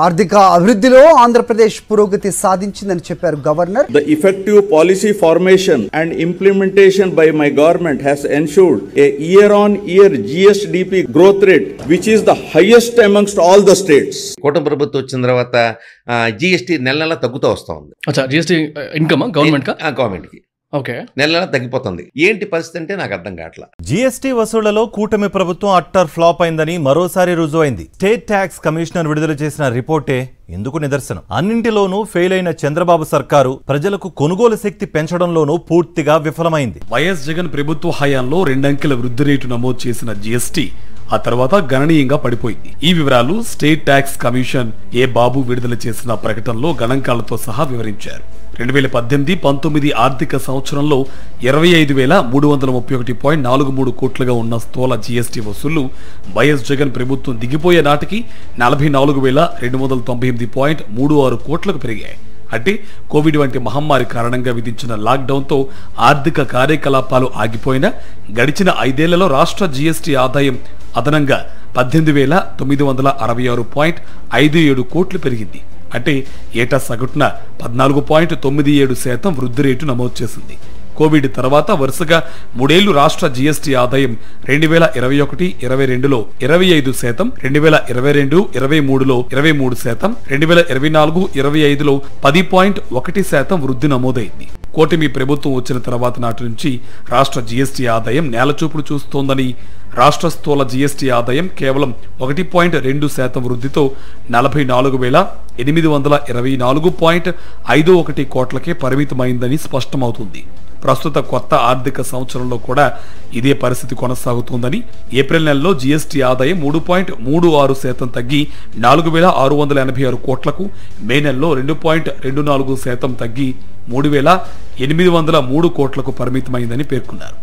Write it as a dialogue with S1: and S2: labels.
S1: ఆర్థిక అభివృద్ధిలో ఆంధ్రప్రదేశ్ పురోగతి సాధించిందని చెప్పారు governor.
S2: The effective policy formation and implementation by my government has ensured a year-on-year GSDP growth rate which is the highest amongst all the states.
S3: కూటమి ప్రభుత్వం వచ్చిన తర్వాత GST నెల నెల తగ్గుతూ వస్తూ ఉంది.
S4: GST ఇన్కమ్
S3: గవర్నమెంట్కి నెల నెల తగ్గిపోతుంది. ఏంటి పరిస్థితి అంటే నాకు అర్థం కావట్లా.
S5: జీఎస్టీ వసూళ్లలో కూటమి ప్రభుత్వం అట్టర్ ఫ్లాప్ అయిందని మరోసారి రుజువైంది. స్టేట్ ట్యాక్స్ కమిషనర్ విడుదల చేసిన రిపోర్టే ఎందుకు నిదర్శనం. అన్నింటిలోనూ ఫెయిల్ అయిన చంద్రబాబు సర్కారు ప్రజలకు కొనుగోలు శక్తి పెంచడంలోనూ పూర్తిగా విఫలమైంది.
S6: వైఎస్ జగన్ ప్రభుత్వ హయాంలో 2 అంకెల వృద్ధి రేటు నమోదు చేసిన జీఎస్టీ ఆ తర్వాత గణనీయంగా పడిపోయింది. ఈ వివరాలు స్టేట్ ట్యాక్స్ కమిషన్ బాబు విడుదల చేసిన ప్రకటనలో గణాంకాలతో సహా వివరించారు. 2018-19 ఆర్థిక సంవత్సరంలో 25,331.43 కోట్లుగా ఉన్న స్థూల జీఎస్టీ వసూళ్లు వైఎస్ జగన్ ప్రభుత్వం దిగిపోయే నాటికి 44,298.36 కోట్లకు పెరిగాయి. అంటే కోవిడ్ వంటి మహమ్మారి కారణంగా విధించిన లాక్డౌన్తో ఆర్థిక కార్యకలాపాలు ఆగిపోయినా గడిచిన 5 ఏళ్లలో రాష్ట్ర జీఎస్టీ ఆదాయం అదనంగా 18,966.57 కోట్లు పెరిగింది. అంటే ఏటా సగటున 14.97% వృద్ధి రేటు నమోదు చేసింది. కోవిడ్ తర్వాత వరుసగా 3 ఏళ్లు రాష్ట్ర జీఎస్టీ ఆదాయం 2021-22లో 25%, 2022-23లో 23%, 2024-25లో 10.1% వృద్ధి నమోదైంది. కూటమి ప్రభుత్వం వచ్చిన తర్వాత నాటి నుంచి రాష్ట్ర జీఎస్టీ ఆదాయం నేలచూపులు చూస్తోందని, రాష్ట్ర స్థూల జీఎస్టీ ఆదాయం కేవలం 1.2% వృద్ధితో 44,824.51 కోట్లకే పరిమితమైందని స్పష్టమవుతుంది. ప్రస్తుత కొత్త ఆర్థిక సంవత్సరంలో కూడా ఇదే పరిస్థితి కొనసాగుతోందని, ఏప్రిల్ నెలలో జీఎస్టీ ఆదాయం 3.36% తగ్గి 4,686 కోట్లకు, మే నెలలో 2.24% తగ్గి 3,803 కోట్లకు పరిమితమైందని పేర్కొన్నారు.